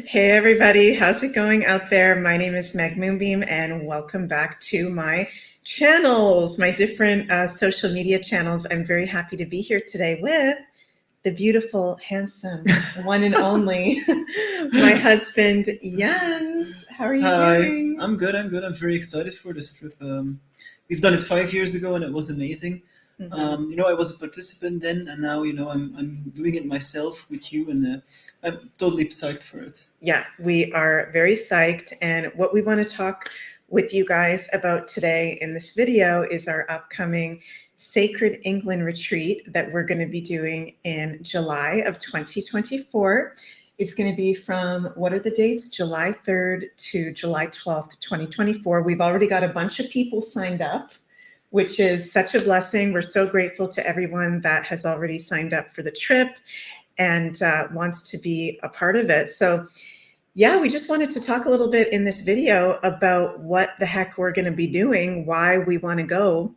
Hey everybody, how's it going out there? My name is Meg Moonbeam and welcome back to my channels, my different social media channels. I'm very happy to be here today with the beautiful, handsome, one and only, my husband, Jens. How are you Hi, doing? I'm good. I'm very excited for this trip. We've done it 5 years ago, and it was amazing. Mhm. I was a participant then, and now I'm doing it myself with you, and I'm totally psyched for it. Yeah, we are very psyched. And what we want to talk with you guys about today in this video is our upcoming Sacred England retreat that we're going to be doing in July of 2024. It's going to be from, what are the dates? July 3rd to July 12th, 2024. We've already got a bunch of people signed up, which is such a blessing. We're so grateful to everyone that has already signed up for the trip and wants to be a part of it. So yeah, we just wanted to talk a little bit in this video about what the heck we're going to be doing, why we want to go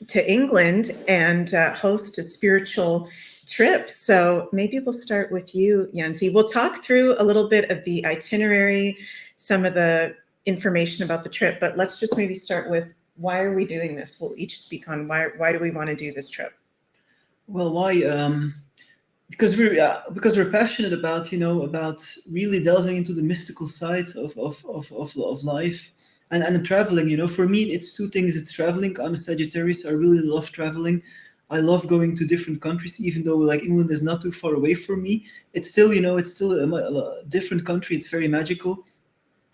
to England and host a spiritual trip. So maybe we'll start with you, Yanzi. We'll talk through a little bit of the itinerary, some of the information about the trip, but let's just maybe start with why are we doing this? We'll each speak on why do we want to do this trip? Well, why? Because we're passionate about about really delving into the mystical side of life and traveling. For me, it's two things. It's traveling. I'm a Sagittarius. I really love traveling. I love going to different countries, even though like England is not too far away from me. It's still a different country. It's very magical,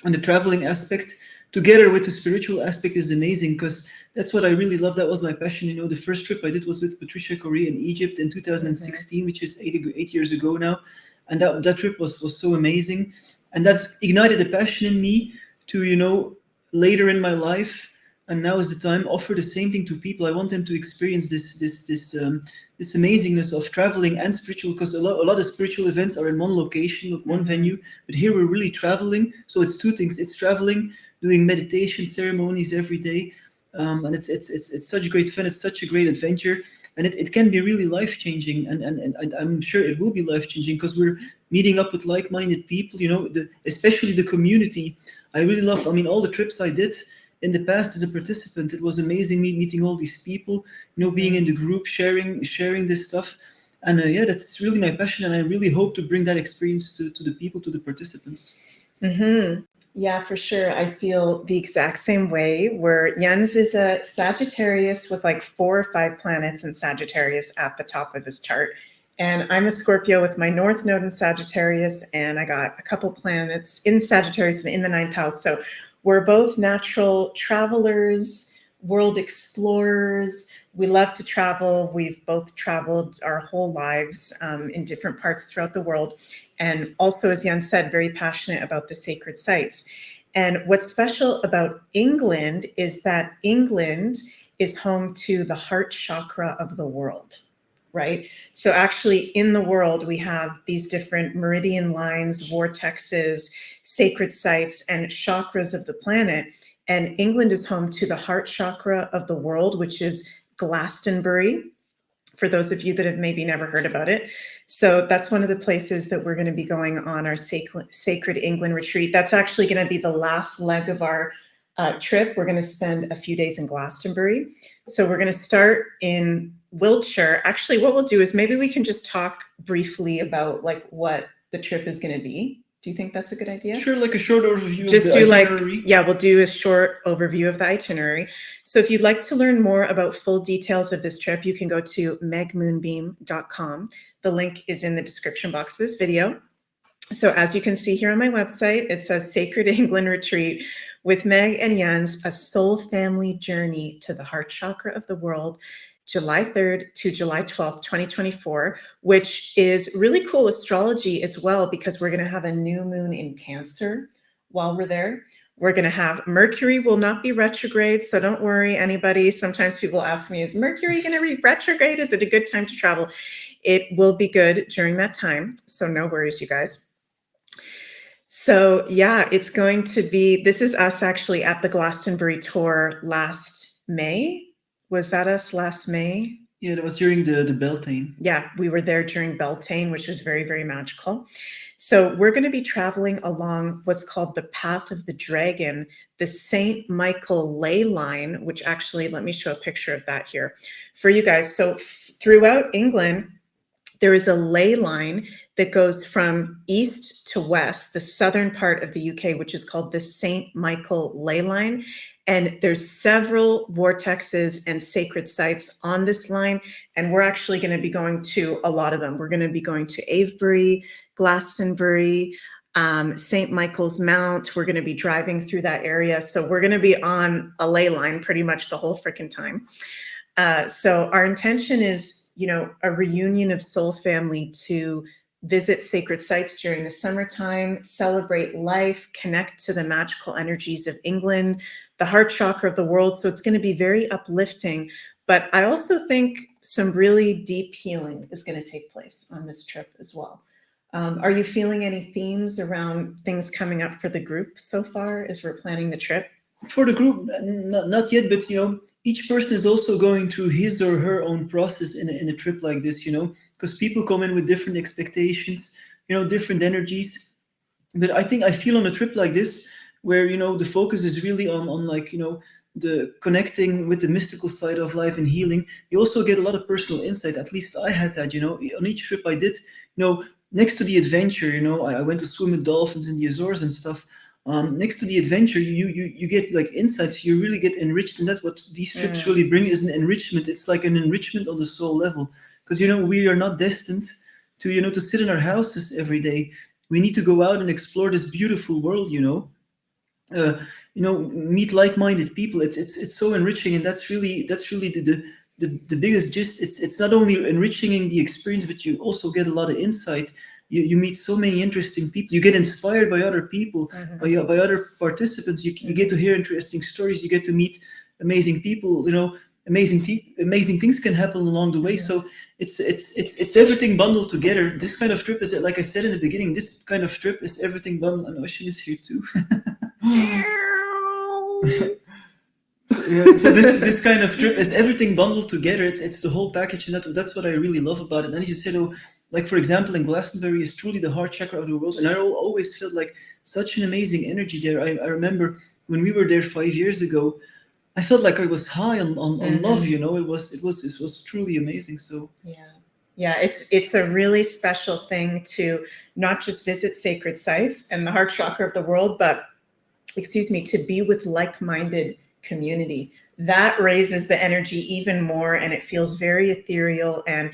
and the traveling aspect together with the spiritual aspect is amazing because that's what I really love. That was my passion. The first trip I did was with Patricia Correa in Egypt in Mhm. 2016, which is 8 years ago now, and that trip was so amazing, and that ignited a passion in me to later in my life, and now is the time, offer the same thing to people. I want them to experience this amazingness of traveling and spiritual, because a lot of spiritual events are in one location, one venue, but here we're really traveling. So it's two things: it's traveling, doing meditation ceremonies every day, and it's such great fun. It's such a great adventure, and it can be really life changing. And I'm sure it will be life changing because we're meeting up with like minded people. Especially the community. I really love. I mean, all the trips I did in the past as a participant, it was amazing meeting all these people. Being in the group, sharing this stuff. And yeah, that's really my passion, and I really hope to bring that experience to the people, to the participants. Mm-hmm. Yeah, for sure. I feel the exact same way, where Jens is a Sagittarius with like 4 or 5 planets in Sagittarius at the top of his chart. And I'm a Scorpio with my North Node in Sagittarius, and I got a couple planets in Sagittarius and in the ninth house. So we're both natural travelers, world explorers. We love to travel. We've both traveled our whole lives in different parts throughout the world. And also, as Jan said, very passionate about the sacred sites. And what's special about England is that England is home to the heart chakra of the world, right? So actually in the world, we have these different meridian lines, vortexes, sacred sites, and chakras of the planet. And England is home to the heart chakra of the world, which is Glastonbury, for those of you that have maybe never heard about it. So that's one of the places that we're going to be going on our Sacred England retreat. That's actually going to be the last leg of our trip. We're going to spend a few days in Glastonbury. So we're going to start in Wiltshire. Actually, what we'll do is maybe we can just talk briefly about like what the trip is going to be. Do you think that's a good idea? Sure, like a short overview Just of the do like, itinerary. yeah, we'll do a short overview of the itinerary. So if you'd like to learn more about full details of this trip, you can go to megmoonbeam.com. The link is in the description box of this video. So as you can see here on my website, it says Sacred England Retreat with Meg and Jens, a soul family journey to the heart chakra of the world, July 3rd to July 12th, 2024, which is really cool astrology as well, because we're going to have a new moon in Cancer while we're there. We're going to have Mercury will not be retrograde, so don't worry, anybody. Sometimes people ask me, is Mercury going to be retrograde? Is it a good time to travel? It will be good during that time, so no worries, you guys. So yeah, it's going to be, this is us actually at the Glastonbury tour last May. Was that us last May? Yeah, that was during the Beltane. Yeah, we were there during Beltane, which was very, very magical. So we're going to be traveling along what's called the Path of the Dragon, the St. Michael ley line, which actually, let me show a picture of that here for you guys. So throughout England, there is a ley line that goes from east to west, the southern part of the UK, which is called the St. Michael ley line. And there's several vortexes and sacred sites on this line. And we're actually going to be going to a lot of them. We're going to be going to Avebury, Glastonbury, St. Michael's Mount. We're going to be driving through that area. So we're going to be on a ley line pretty much the whole freaking time. So our intention is, a reunion of soul family to visit sacred sites during the summertime, celebrate life, connect to the magical energies of England, the heart chakra of the world. So it's going to be very uplifting. But I also think some really deep healing is going to take place on this trip as well. Are you feeling any themes around things coming up for the group so far as we're planning the trip? For the group, not yet, but each person is also going through his or her own process in a trip like this, because people come in with different expectations, different energies. But I feel on a trip like this, where the focus is really on like the connecting with the mystical side of life and healing. You also get a lot of personal insight. At least I had that, on each trip I did, next to the adventure, I went to swim with dolphins in the Azores and stuff. Next to the adventure, you get like insights. You really get enriched, and that's what these trips really bring, is an enrichment. It's like an enrichment on the soul level, because we are not destined to sit in our houses every day. We need to go out and explore this beautiful world. Meet like-minded people. It's so enriching, and that's really the biggest gist. It's not only enriching the experience, but you also get a lot of insight. You meet so many interesting people. You get inspired by other people, by other participants. You get to hear interesting stories. You get to meet amazing people. Amazing things can happen along the way. So it's everything bundled together. This kind of trip is, like I said in the beginning, this kind of trip is everything bundled. And Ocean is here too. So this kind of trip is everything bundled together. It's the whole package, and that's what I really love about it. And as you said, like for example, in Glastonbury is truly the heart chakra of the world, and I always felt like such an amazing energy there. I remember when we were there 5 years ago, I felt like I was high on love. It was truly amazing. So yeah, it's a really special thing to not just visit sacred sites and the heart chakra of the world, but to be with like-minded community. That raises the energy even more, and it feels very ethereal, and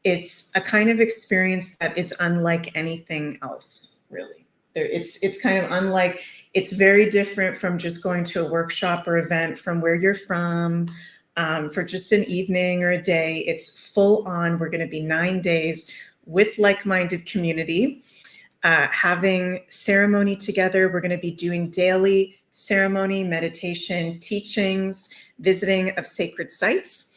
it's a kind of experience that is unlike anything else, really. It's kind of unlike, it's very different from just going to a workshop or event from where you're from, for just an evening or a day. It's full on. We're going to be 9 days with like-minded community, having ceremony together. We're going to be doing daily ceremony, meditation, teachings, visiting of sacred sites.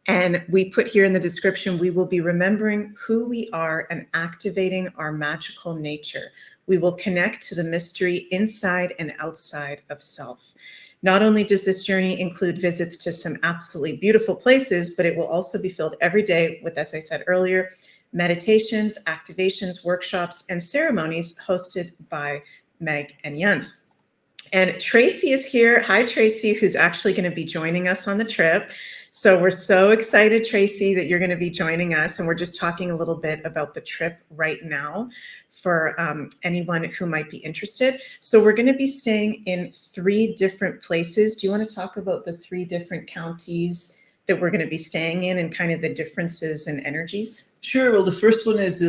And we put here in the description, we will be remembering who we are and activating our magical nature. We will connect to the mystery inside and outside of self. Not only does this journey include visits to some absolutely beautiful places, but it will also be filled every day with, as I said earlier, meditations, activations, workshops, and ceremonies hosted by Meg and Jens. And Tracy is here. Hi, Tracy, who's actually going to be joining us on the trip. So we're so excited, Tracy, that you're going to be joining us. And we're just talking a little bit about the trip right now for anyone who might be interested. So we're going to be staying in 3 different places. Do you want to talk about the 3 different counties that we're going to be staying in and kind of the differences in energies? Sure. Well, the first one is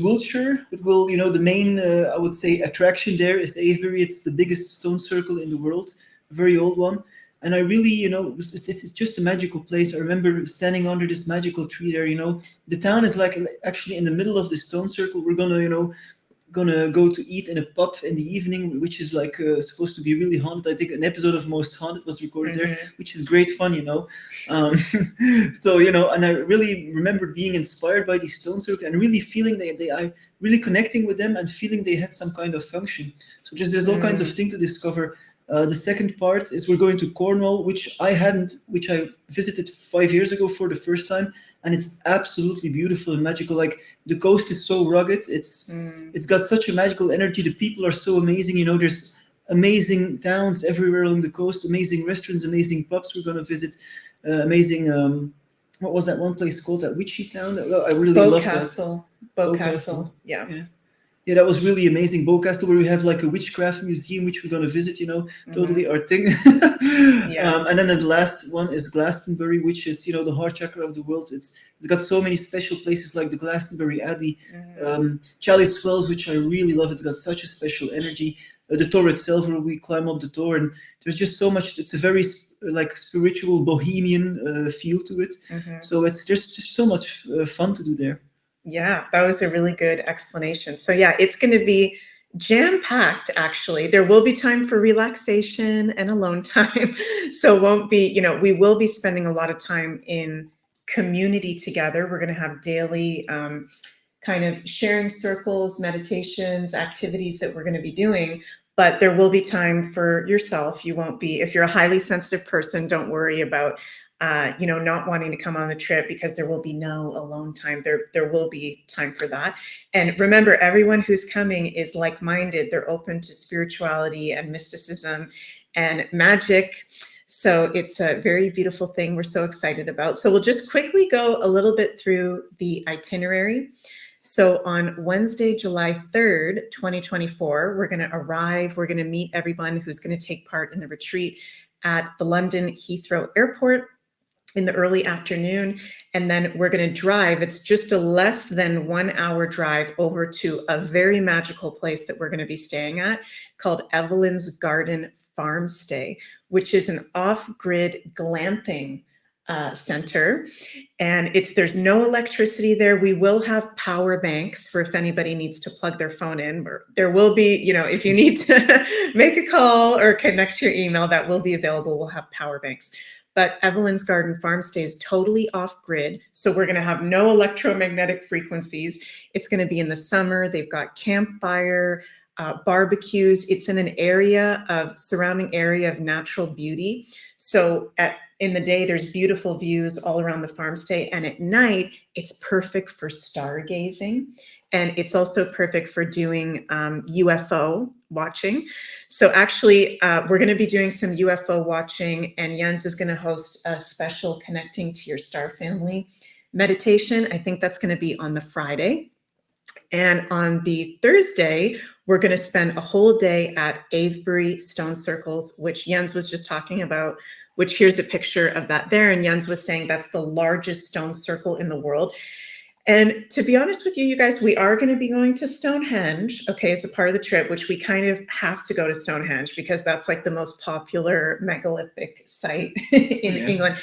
Wiltshire. It will, the main, I would say, attraction there is Avebury. It's the biggest stone circle in the world, a very old one. And I really, it's just a magical place. I remember standing under this magical tree there. The town is like actually in the middle of the stone circle. We're gonna go to eat in a pub in the evening, which is like supposed to be really haunted. I think an episode of Most Haunted was recorded there, which is great fun, So and I really remember being inspired by these stone circles and really feeling they are really connecting with them and feeling they had some kind of function. So there's all kinds of things to discover. The second part is we're going to Cornwall, which I visited 5 years ago for the first time, and it's absolutely beautiful and magical. Like the coast is so rugged, Mm. it's got such a magical energy. The people are so amazing. You know, there's amazing towns everywhere along the coast, amazing restaurants, amazing pubs we're going to visit, amazing. What was that one place called? That witchy town. I really loved that. Bowcastle. Bowcastle. Bowcastle. Yeah. Yeah. Yeah, that was really amazing. Bowcastle, where we have like a witchcraft museum, which we're going to visit, you know, Hmm. totally our thing. Yeah. And then the last one is Glastonbury, which is, you know, the heart chakra of the world. It's got so many special places like the Glastonbury Abbey, Hmm. Chalice Wells, which I really love. It's got such a special energy. The Tower itself, where we climb up the tower, and there's just so much. It's a very like spiritual bohemian feel to it. Hmm. So there's just so much fun to do there. Yeah, that was a really good explanation. So yeah, it's going to be jam-packed actually. There will be time for relaxation and alone time. So it won't be, we will be spending a lot of time in community together. We're going to have daily kind of sharing circles, meditations, activities that we're going to be doing. But there will be time for yourself. You won't be, if you're a highly sensitive person, don't worry about not wanting to come on the trip, because there will be no alone time. There will be time for that. And remember, everyone who's coming is like-minded. They're open to spirituality and mysticism and magic. So it's a very beautiful thing we're so excited about. So we'll just quickly go a little bit through the itinerary. So on Wednesday, July 3rd, 2024, we're going to arrive. We're going to meet everyone who's going to take part in the retreat at the London Heathrow Airport in the early afternoon. And then we're going to drive. It's just a less than 1 hour drive over to a very magical place that we're going to be staying at called Evelyn's Garden Farm Stay, which is an off-grid glamping center. And there's no electricity there. We will have power banks for if anybody needs to plug their phone in. Or there will be, if you need to make a call or connect to your email, that will be available. We'll have power banks. But Evelyn's Garden Farm stays totally off grid. So we're going to have no electromagnetic frequencies. It's going to be in the summer. They've got campfire, barbecues. It's in an surrounding area of natural beauty. So in the day, there's beautiful views all around the farm stay. And at night, it's perfect for stargazing. And it's also perfect for doing UFO watching. So actually, we're going to be doing some UFO watching, and Jens is going to host a special Connecting to Your Star Family meditation. I think that's going to be on the Friday. And on the Thursday, we're going to spend a whole day at Avebury Stone Circles, which Jens was just talking about, which here's a picture of that there. And Jens was saying that's the largest stone circle in the world. And to be honest with you, you guys, we are going to be going to Stonehenge, okay, as a part of the trip, which we kind of have to go to Stonehenge because that's like the most popular megalithic site in England.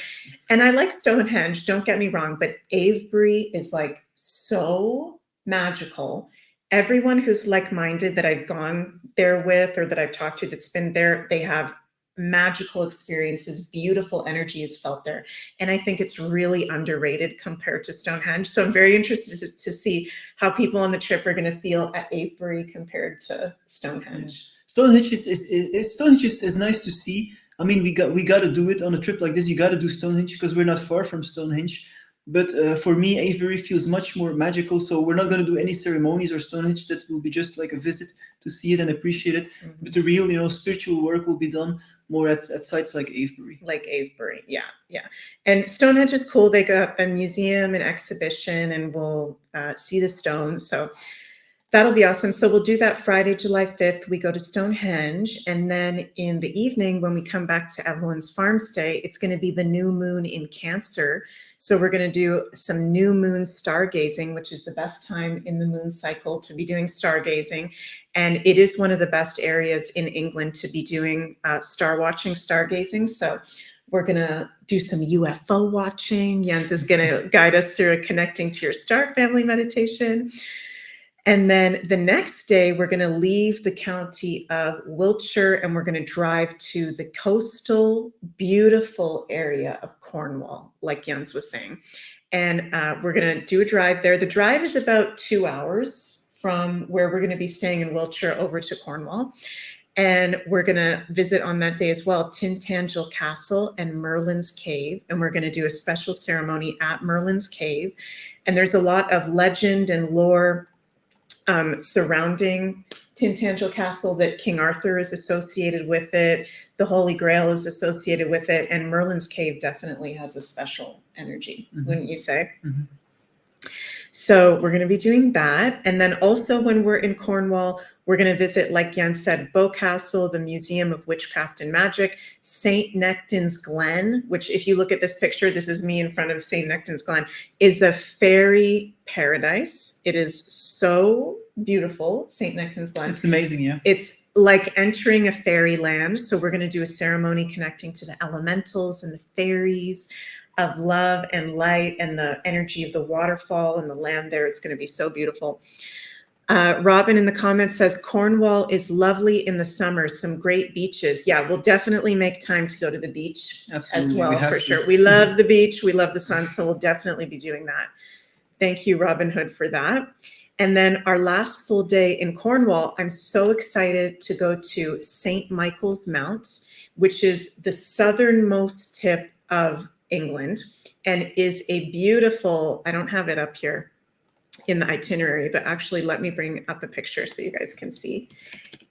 And I like Stonehenge, don't get me wrong, but Avebury is like so magical. Everyone who's like-minded that I've gone there with or that I've talked to that's been there, they have magical experiences, beautiful energy is felt there. And I think it's really underrated compared to Stonehenge. So I'm very interested to see how people on the trip are going to feel at Avebury compared to Stonehenge. Yeah. Stonehenge is nice to see. I mean, we got to do it on a trip like this. You got to do Stonehenge because we're not far from Stonehenge. But for me, Avebury feels much more magical. So we're not going to do any ceremonies or Stonehenge. That will be just like a visit to see it and appreciate it. Mm-hmm. But the real, spiritual work will be done more at sites like Avebury. Like Avebury, yeah. And Stonehenge is cool. They got a museum and exhibition, and we'll see the stones. So that'll be awesome. So we'll do that Friday, July 5th. We go to Stonehenge. And then in the evening, when we come back to Evelyn's farm stay, it's going to be the new moon in Cancer. So we're going to do some new moon stargazing, which is the best time in the moon cycle to be doing stargazing. And it is one of the best areas in England to be doing star watching, stargazing. So we're going to do some UFO watching. Jens is going to guide us through a Connecting to Your Star Family meditation. And then the next day, we're going to leave the county of Wiltshire and we're going to drive to the coastal, beautiful area of Cornwall, like Jens was saying. And we're going to do a drive there. The drive is about 2 hours from where we're going to be staying in Wiltshire over to Cornwall. And we're going to visit on that day as well Tintagel Castle and Merlin's Cave. And we're going to do a special ceremony at Merlin's Cave. And there's a lot of legend and lore surrounding Tintagel Castle, that King Arthur is associated with it. The Holy Grail is associated with it. And Merlin's Cave definitely has a special energy, wouldn't you say? Mhm. So we're going to be doing that. And then also when we're in Cornwall, we're going to visit, like Jan said, Castle, the Museum of Witchcraft and Magic, St. Nectan's Glen, which if you look at this picture, this is me in front of St. Nectan's Glen, is a fairy paradise. It is so beautiful, St. Nectan's Glen. It's amazing, yeah. It's like entering a fairyland. So we're going to do a ceremony connecting to the elementals and the fairies of love and light and the energy of the waterfall and the land there. It's going to be so beautiful. Robin in the comments says, Cornwall is lovely in the summer, some great beaches. Yeah, we'll definitely make time to go to the beach Absolutely, as we well, have for to. sure. We love the beach. We love the sun. So we'll definitely be doing that. Thank you, Robin Hood, for that. And then our last full day in Cornwall, I'm so excited to go to St. Michael's Mount, which is the southernmost tip of England and is a beautiful, I don't have it up here in the itinerary, but actually let me bring up a picture so you guys can see.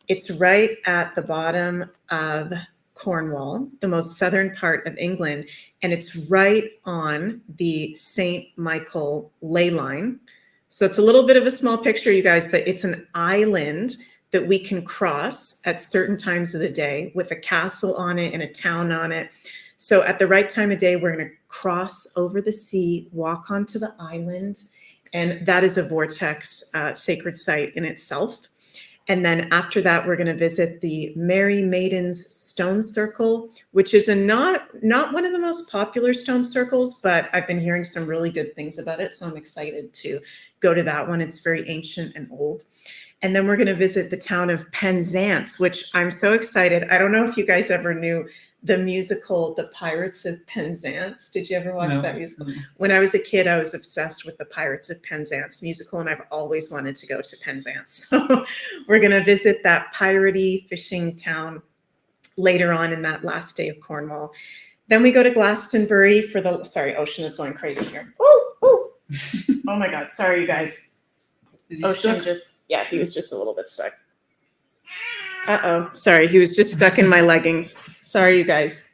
It's right at the bottom of Cornwall, the most southern part of England, and it's right on the St. Michael ley line. So it's a little bit of a small picture, you guys, but it's an island that we can cross at certain times of the day with a castle on it and a town on it. So at the right time of day, we're going to cross over the sea, walk onto the island, and that is a vortex sacred site in itself. And then after that, we're going to visit the Merry Maidens Stone Circle, which is not one of the most popular stone circles, but I've been hearing some really good things about it. So I'm excited to go to that one. It's very ancient and old. And then we're going to visit the town of Penzance, which I'm so excited. I don't know if you guys ever knew the musical, The Pirates of Penzance. Did you ever watch that musical? When I was a kid, I was obsessed with the Pirates of Penzance musical, and I've always wanted to go to Penzance. So we're going to visit that piratey fishing town later on in that last day of Cornwall. Then we go to Glastonbury for the, sorry, Ocean is going crazy here. Oh my God. Sorry, you guys. Is he Ocean stuck? just, yeah, he was just a little bit stuck. Uh-oh, sorry, he was just stuck in my leggings. Sorry, you guys.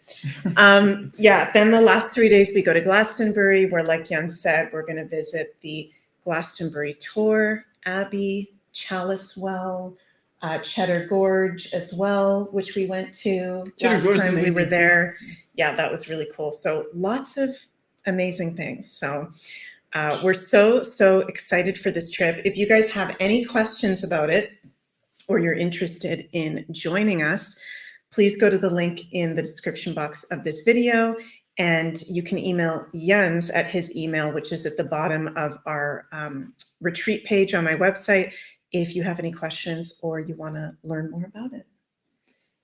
Yeah, then the last 3 days we go to Glastonbury, where, like Jan said, we're going to visit the Glastonbury Tor, Abbey, Chalice Well, Cheddar Gorge as well, which we went to Cheddar Gorge is last time we amazing were too. there. Yeah, that was really cool. So lots of amazing things. So we're so excited for this trip. If you guys have any questions about it, or you're interested in joining us, please go to the link in the description box of this video, and you can email Jens at his email, which is at the bottom of our retreat page on my website, if you have any questions or you want to learn more about it.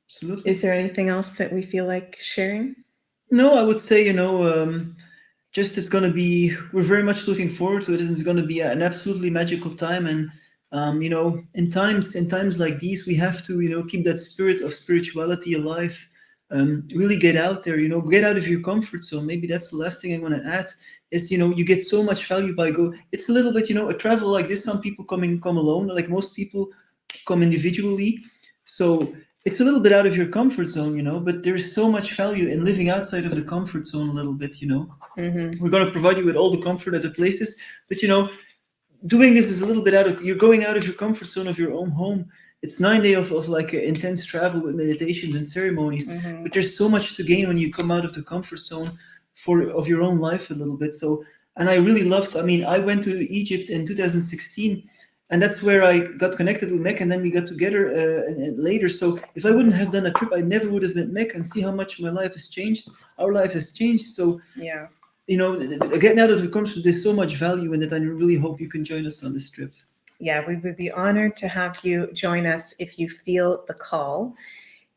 Absolutely. Is there anything else that we feel like sharing? No, I would say, just it's going to be, we're very much looking forward to it, and it's going to be an absolutely magical time. And in times like these, we have to keep that spirit of spirituality alive. Really get out there, get out of your comfort zone. Maybe that's the last thing I want to add is, you get so much value by it's a little bit, a travel like this. Some people come alone, like most people come individually. So it's a little bit out of your comfort zone, but there's so much value in living outside of the comfort zone a little bit. Mm-hmm. We're going to provide you with all the comfort at the places, but doing this is a little bit you're going out of your comfort zone of your own home. It's 9 days of like intense travel with meditations and ceremonies, Mm-hmm. but there's so much to gain when you come out of the comfort zone of your own life a little bit. So, and I really loved, I went to Egypt in 2016, and that's where I got connected with Meg, and then we got together later. So if I wouldn't have done a trip, I never would have met Meg, and see how much my life has changed. Our life has changed. So yeah, getting out of the comfort, there's so much value in it, and I really hope you can join us on this trip. Yeah, we would be honored to have you join us if you feel the call.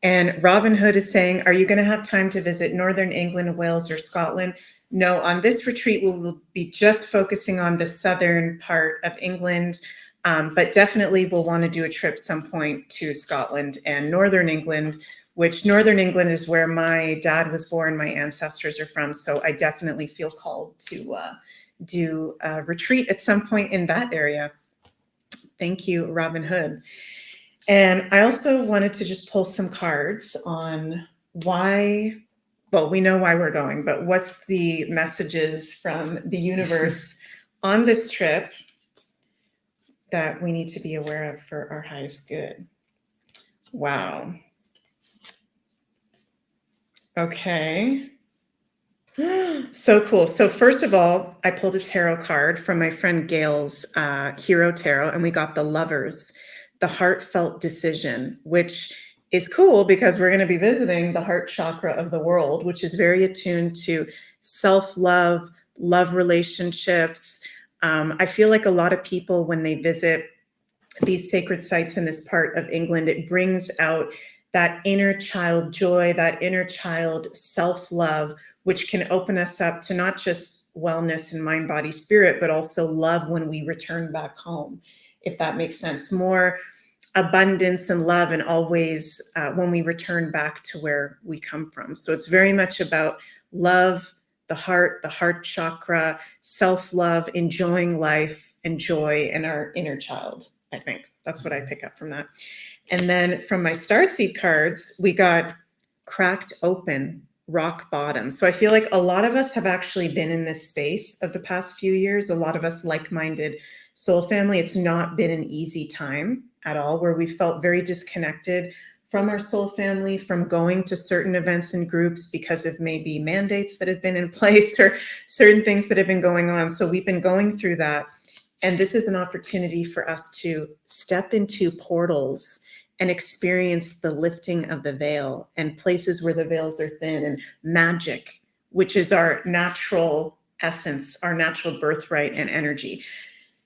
And Robin Hood is saying, are you going to have time to visit Northern England, Wales, or Scotland? No, on this retreat, we will be just focusing on the southern part of England. But definitely we'll want to do a trip some point to Scotland and Northern England, which Northern England is where my dad was born, my ancestors are from. So I definitely feel called to do a retreat at some point in that area. Thank you, Robin Hood. And I also wanted to just pull some cards on why, well, we know why we're going, but what's the messages from the universe on this trip that we need to be aware of for our highest good? Wow. Okay. So cool. So first of all, I pulled a tarot card from my friend Gail's Hero Tarot, and we got the Lovers, the heartfelt decision, which is cool because we're going to be visiting the heart chakra of the world, which is very attuned to self-love, love relationships. I feel like a lot of people, when they visit these sacred sites in this part of England, it brings out that inner child joy, that inner child self-love, which can open us up to not just wellness in mind, body, spirit, but also love when we return back home, if that makes sense. More abundance and love, and always when we return back to where we come from. So it's very much about love, the heart chakra, self-love, enjoying life and joy, and our inner child. I think that's what I pick up from that. And then from my starseed cards, we got cracked open, rock bottom. So I feel like a lot of us have actually been in this space of the past few years. A lot of us like-minded soul family. It's not been an easy time at all, where we felt very disconnected from our soul family, from going to certain events and groups because of maybe mandates that have been in place or certain things that have been going on. So we've been going through that. And this is an opportunity for us to step into portals and experience the lifting of the veil, and places where the veils are thin, and magic, which is our natural essence, our natural birthright and energy.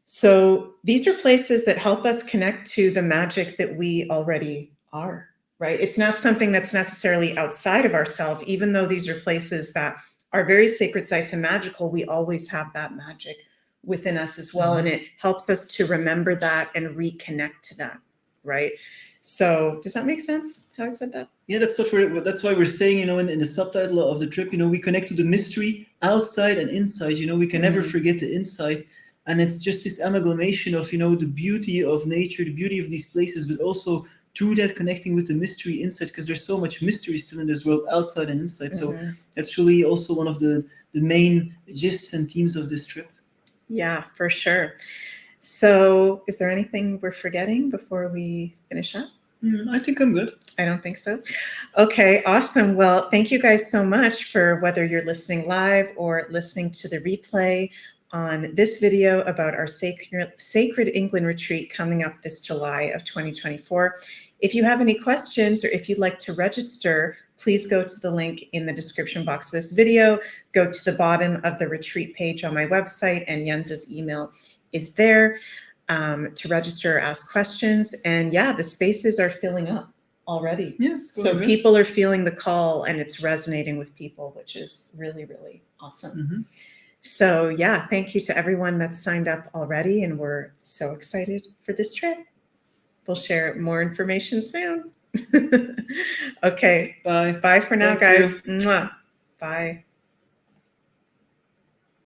So these are places that help us connect to the magic that we already are, right? It's not something that's necessarily outside of ourselves. Even though these are places that are very sacred sites and magical, we always have that magic within us as well. And it helps us to remember that and reconnect to that, right? So does that make sense how I said that? Yeah, that's why we're saying, in the subtitle of the trip, we connect to the mystery outside and inside. We can never forget the inside. And it's just this amalgamation of, the beauty of nature, the beauty of these places, but also through that connecting with the mystery inside, because there's so much mystery still in this world, outside and inside. So that's really also one of the main gists and themes of this trip. Yeah, for sure. So is there anything we're forgetting before we finish up? I think I'm good. I don't think so. Okay, awesome. Well, thank you guys so much for whether you're listening live or listening to the replay on this video about our Sacred England retreat coming up this July of 2024. If you have any questions or if you'd like to register, please go to the link in the description box of this video, go to the bottom of the retreat page on my website, and Jens's email is there to register or ask questions. And yeah, the spaces are filling up already. Yeah, so people are feeling the call and it's resonating with people, which is really, really awesome. So yeah, thank you to everyone that's signed up already. And we're so excited for this trip. We'll share more information soon. Okay. Bye. Bye for now, Thank guys. Mwah. Bye.